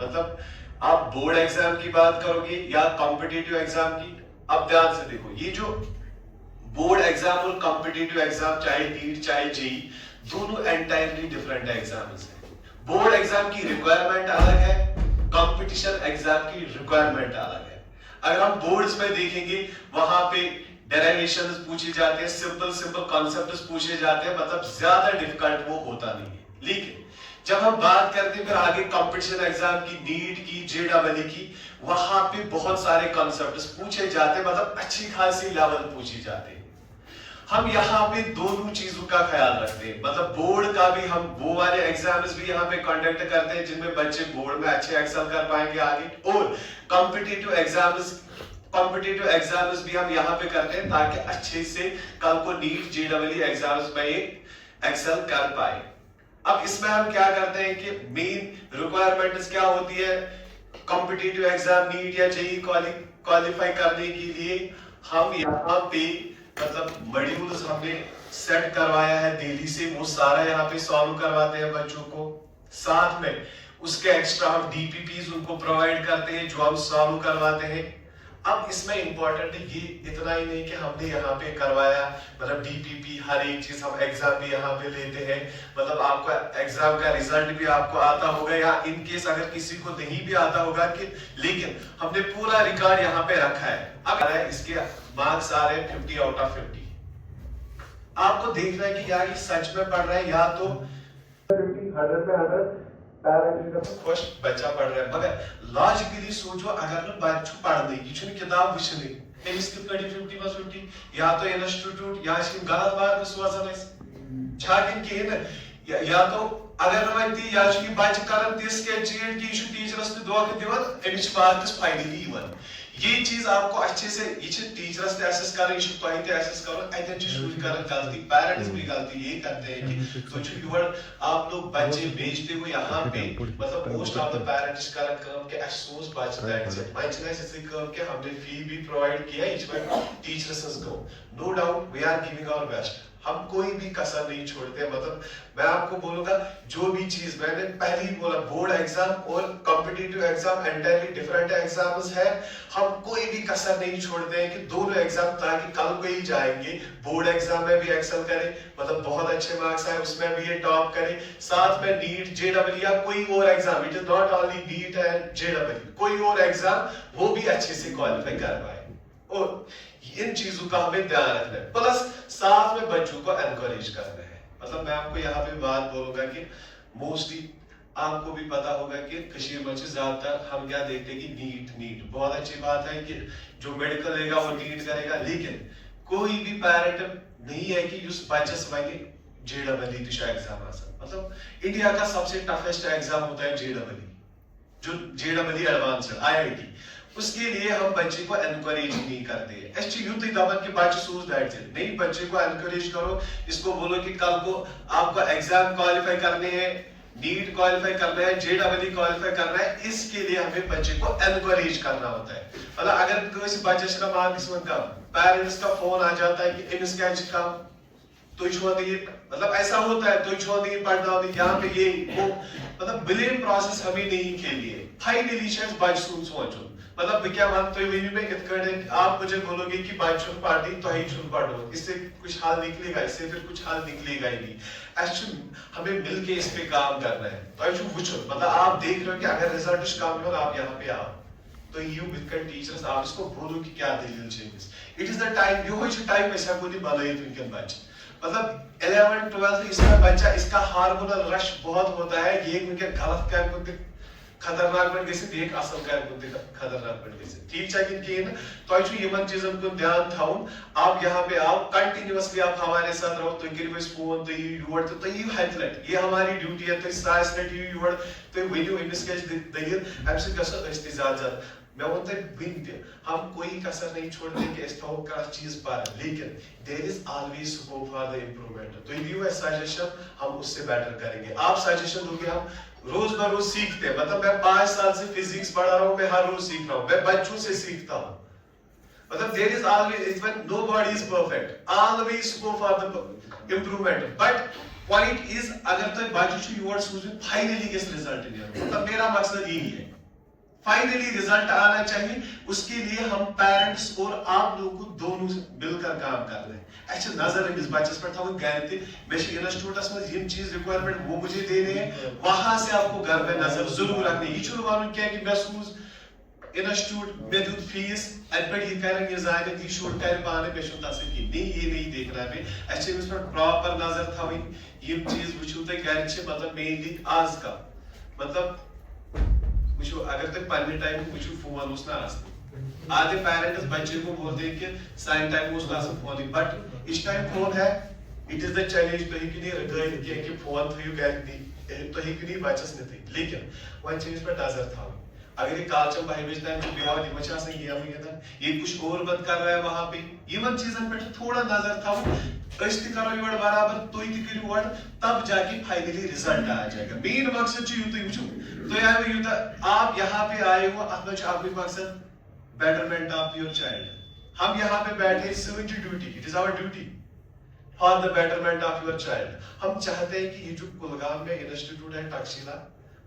मतलब आप board exam की बात करोगे या कॉम्पिटिटिव एग्जाम की, अब ध्यान से देखो, ये जो बोर्ड एग्जाम और कॉम्पिटिटिव एग्जाम, चाहे नीट चाहे जेई, दोनों एंटायरली डिफरेंट एग्जाम्स हैं। बोर्ड एग्जाम की रिक्वायरमेंट अलग है, कंपटीशन एग्जाम की रिक्वायरमेंट अलग है। अगर हम बोर्ड्स में देखेंगे, वहां पे डेरिवेशंस पूछे जाते हैं, सिंपल सिंपल कॉन्सेप्ट्स पूछे जाते हैं, मतलब ज्यादा डिफिकल्ट वो होता नहीं है। लेकिन जब हम बात करते हैं फिर आगे कंपटीशन एग्जाम की, नीट की, जेईई की, वहां पे बहुत सारे कॉन्सेप्ट्स पूछे जाते हैं, मतलब अच्छी खासी लेवल पूछे जाते हैं। हम यहाँ पे दोनों चीजों का ख्याल रखते हैं, मतलब बोर्ड का भी हम वो वाले एग्जाम्स भी यहाँ पे कंडक्ट करते हैं जिनमें बच्चे बोर्ड में अच्छे एक्सेल कर पाएंगे आगे, और कॉम्पिटिटिव एग्जाम्स भी हम यहाँ पे करते हैं ताकि अच्छे से कल को नीट जेईई एग्जाम्स में एक्सेल कर पाए। अब इसमें हम क्या करते हैं कि मेन रिक्वायरमेंट्स क्या होती है कॉम्पिटिटिव एग्जाम, नीट या जेईई क्वालिफाई करने के लिए, हम यहाँ पे मतलब मॉड्यूल्स हमने सेट करवाया है दिल्ली से, वो सारा यहाँ पे सॉल्व करवाते हैं बच्चों को। साथ में उसके एक्स्ट्रा हम डीपीपीज उनको प्रोवाइड करते हैं जो हम सॉल्व करवाते हैं। अब इसमें इंपॉर्टेंट ये इतना ही नहीं कि हमने यहाँ पे करवाया, मतलब डीपीपी हर एक चीज, हम एग्जाम भी यहाँ पे लेते हैं, मतलब आपका एग्जाम का रिजल्ट भी आपको आता होगा, या इन केस अगर किसी को नहीं भी आता होगा कि, लेकिन हमने पूरा रिकॉर्ड यहाँ पे रखा है। अब इसके मार्क्स आ रहे हैं 50 आउट ऑफ 50। आपको देखना है कि यार ये सच में पढ़ रहा है या तो 100 पे 100 खुश बच्चा पढ़ रहा है, मगर लॉजिकली सोचो, अगर ना बच्चों पढ़ दे, ये छुन किताब वुचने एमिस कित कड़ी 50 या तो इंस्टीट्यूट या इसकी गलत बात सोचन छाकिन के या तो अगर न ती या छु बच्च करन तिस के चीट की छु टीचरस ने धोखा दिवन एमिस मार्क्स फाइनली इवन। ये चीज आपको अच्छे से, ये टीचर्स ने एसेस कर, ये तो ही एसेस करो, अतन शुरू कर गलती, पेरेंट्स भी गलती ये करते हैं कि तो यूर आप लोग बच्चे भेजते हो यहाँ पे, मतलब मोस्ट ऑफ द पेरेंट्स कर काम के अफसोस बच दैट्स इट, बच्चे ने ऐसे काम के हमने फी भी प्रोवाइड किया, इसमें टीचर्स को no doubt we are giving our best, हम कोई भी कसर नहीं छोड़ते। मतलब मैं आपको बोलूंगा, जो भी चीज मैंने पहले ही बोला, बोर्ड एग्जाम और competitive exam entirely different exams है, हम कोई भी कसर नहीं छोड़ते हैं कि दोनों एग्जाम, ताकि कल को ही जाएंगे बोर्ड एग्जाम में भी एक्सेल करें, मतलब बहुत अच्छे मार्क्स आए उसमें भी ये टॉप करें, साथ में नीट जेईई या कोई और exam, it is not only neat and JEE, कोई और एग्जाम वो भी अच्छे से क्वालिफाई कर पाए। और इन चीजों का हमें ध्यान रखना है, प्लस साथ में बच्चों को एनकरेज करना है। मतलब मैं आपको यहाँ पे बात बोलूंगा कि मोस्टली आपको भी पता होगा कि कश्मीर में ज्यादातर हम क्या देखते हैं कि नीट बहुत अच्छी बात है कि जो मेडिकल लेगा वो नीट करेगा, लेकिन कोई भी पेरेंट नहीं है कि उस बच्चे बने जेईई एग्जाम आसान, मतलब इंडिया का सबसे टफेस्ट एग्जाम होता है जेईई, जो जेईई एडवांस्ड आईआईटी, उसके लिए हम बच्चे को एनकरेज नहीं करते हैं। ऐसे यूथ दबन के बच्चे सोच दैट नहीं, बच्चे को एनकरेज करो, इसको बोलो कि कल को आपका एग्जाम क्वालिफाई करने हैं, नीट क्वालिफाई करना है, जेईई क्वालिफाई करना है, इसके लिए हमें बच्चे को एनकरेज करना होता है। मतलब अगर किसी बच्चे का मार्क्स कम, पेरेंट्स का फोन आ जाता है कि इनस क्या कम, तो मतलब ऐसा होता है, तो छोड़ पढ़ना यहाँ पे ये वो, मतलब ब्लेम प्रोसेस हमें नहीं खेली है। फाइनली शायद बच्चे सोचो, मतलब क्या मानते हो वीडियो में इतने आप मुझे बोलोगे कि बच्चों पढ़ी तो ही छुन पढ़ो, इससे कुछ हाल निकलेगा, इससे फिर कुछ हाल निकलेगा ही नहीं। एक्चुअली हमें मिलके इस पे काम करना है। तो मतलब आप देख रहे हो कि अगर रिजल्ट काम हो, आप यहाँ पे आओ, तो यू विद टीचर्स आप इसको बोलो कि क्या दलील चाहिए, it is the time, yo time ऐसा कोई बनाई तुमके बच्चे, मतलब 11 12 इसका बच्चा, इसका हार्मोनल रश बहुत होता है, ये उनके गलत कर कुछ खतरनाक बन गए, एक असल कर कुछ खतरनाक बन गए, ठीक है कि न तो यमन चीजन को ध्यान थाउन। आप यहाँ पे आओ, कंटिन्यूअसली आप हमारे साथ रहो, तो करियो फोन, तो योर तो यू हेल्पलेट, ये हमारी ड्यूटी है, तो सास लेट यू योर, तो वनियो इनस के दलिल हम से गस अस्ति ज्यादा मैं बोलते हैं हम कोई कसर नहीं छोड़ते कि इस का चीज पर, लेकिन there is always scope for the improvement. तो यू एज सजेशन हम उससे बेटर करेंगे, आप सजेशन दोगे, हम रोज ब रोज सीखते हैं। मतलब मैं 5 साल से फिजिक्स पढ़ा रहा हूँ, मैं हर रोज सीख रहा हूँ, मैं बच्चों से सीखता हूँ। मतलब there is always, nobody is perfect, always scope for the improvement, but point is अगर तो बच्चे योर सूझ फाइनली किस रिजल्ट नहीं, मतलब मेरा मकसद यही है फाइनली रिजल्ट आना चाहिए, उसके लिए हम पेरेंट्स और आप लोगों को दोनों मिलकर काम कर रहे हैं। अच्छा नजर अमिस बच्चस पे थो घर ते इंस्टीट्यूटस में यम चीज रिक्वायरमेंट वो मुझे देने हैं, वहां से आपको घर पे नजर जरूर रखनी। ये वन क्या कि मैं सूझ इंस्टीट्यूट में दूध फीस अट कर जान यह शुर कर पाने पे तस्वीर नहीं, ये नहीं देखना पे अस प्रॉपर नजर थी यम चीज वो घर मतलब मेनली आज का मतलब वो अगर तुम पन्ने टाइम वो फोन ना आधे पेरेंट्स बच्चे को बोलते हैं कि साइन टाइम फोन, बट इस टाइम फोन है, इट इज द चैलेंज तुम कि फोन थो घर तुम बच्चस नी, लेकिन वो पे नजर था अगर ये कालचम भाई बेच टाइम बिहाव गेम गिंदान ये कुछ और बंद कर रहा है वहां पे, इन चीजन पे थोड़ा नजर था करो योर बराबर तुम तू तब जाके फाइनली रिजल्ट आ जाएगा। मेन मकसद तो आप यहाँ पे आए हो आपका मकसद बेटरमेंट ऑफ योर चाइल्ड। हम यहाँ पे बैठे duty, it is our duty for the betterment of your child. हम चाहते हैं कि ये जो कुलगाम में इंस्टीट्यूट है तक्षशिला,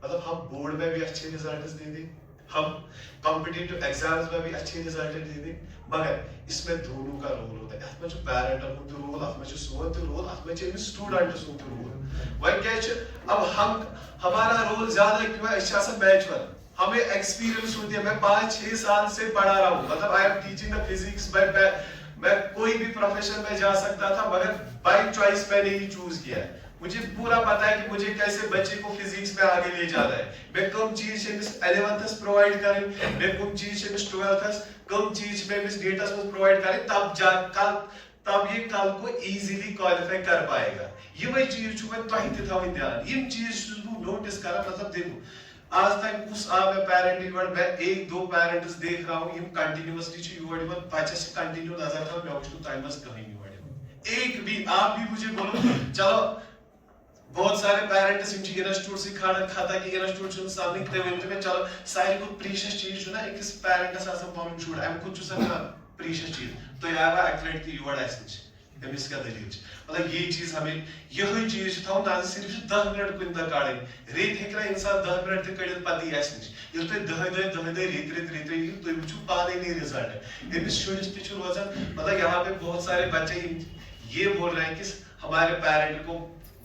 मतलब हम बोर्ड में भी अच्छे रिजल्ट दे दें, हम कॉम्पिटिटिव एग्जाम्स में भी अच्छे रिजल्ट दे दें, मगर इसमें दोनों का रोल होता है। जो पेरेंटल रोल, सोन रोल, स्टूडेंट रोल। वह क्या अब हम हमारा रोल ज्यादा क्यों है, मैचुअर हमें एक्सपीरियंस होती है। मैं 5-6 साल से पढ़ा रहा हूँ, मतलब I am teaching the physics. मैं कोई भी प्रोफेशन में जा सकता था, मगर बाय चॉइस मैंने ही चूज किया है। मुझे पूरा पता है कि मुझे कैसे बच्चे को फिजिक्स में आगे ले जाना है, मैं कम चीज 11th प्रोवाइड करें, मैं कम चीज 12th कम चीज में डेटा प्रोवाइड करें, तब ये कल को इजीली क्वालिफाई कर पाएगा। ये वही चीज मैं तुम ध्यान इन चीज नोटिस करा, मतलब देखो आज तक उस मैं पेरेंट मैं 1-2 पेरेंट्स देख रहा हूँ कंटिन्यूअसली बच्चे से कंटिन्यू नजर था मैं कहीं एक भी आप भी मुझे बोलो चलो बहुत सारे पेरेंट्स इंस्टीट्यूट से खाना खाता कि इंस्टीट्यूट सामने चलो सारी को प्रीशियस चीज ना एक पेरेंट्स पन शुर अम कुछ प्रीशियस चीज तो एक्लेट कि योर अमिस क्या दलील, मतलब ये चीज हमें यही चीज था ना सिर्फ 10 मिनट कुछ काड़े रेत हेकना इंसान 10 मिनट कड़ पति नश ये 10 रेत तुम वो पाने नहीं रिजल्ट अमिस शुस तक रोजान, मतलब यहाँ पे बहुत सारे बच्चे ये बोल रहे हैं कि हमारे पेरेंट को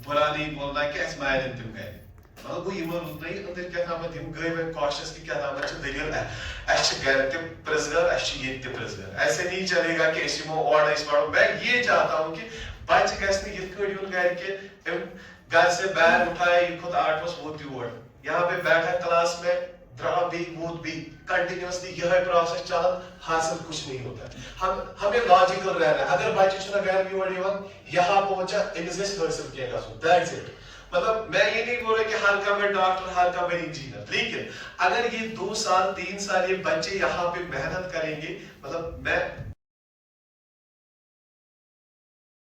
बुरा नहीं बोलना कि अस मारन तुम गए, मतलब वो इन रुत नहीं अंदर क्या नाम तुम गए वे कॉशियस कि क्या नाम दलील घर तम प्रिजगर प्रिजगर। ऐसे नहीं चलेगा कि और पढ़ो। मैं ये चाहता हूँ कि बच्चे गु घर के घर से बैग उठाया ये खुद 8 वो योर यहाँ पे बैठा क्लास में द्रा भी वोत भी कंटिन्यूअसली यह प्रोसेस चल हासिल कुछ नहीं होता। हमें लॉजिकल रहना है। अगर बच्चे घर योर यहाँ पहुंचा इनिस हासिल किया दैट्स इट। मतलब मैं ये नहीं बोल रहा कि हर का मैं डॉक्टर हर का मैं इंजीनियर, लेकिन अगर ये 2 साल 3 साल ये बच्चे यहाँ पे मेहनत करेंगे, मतलब मैं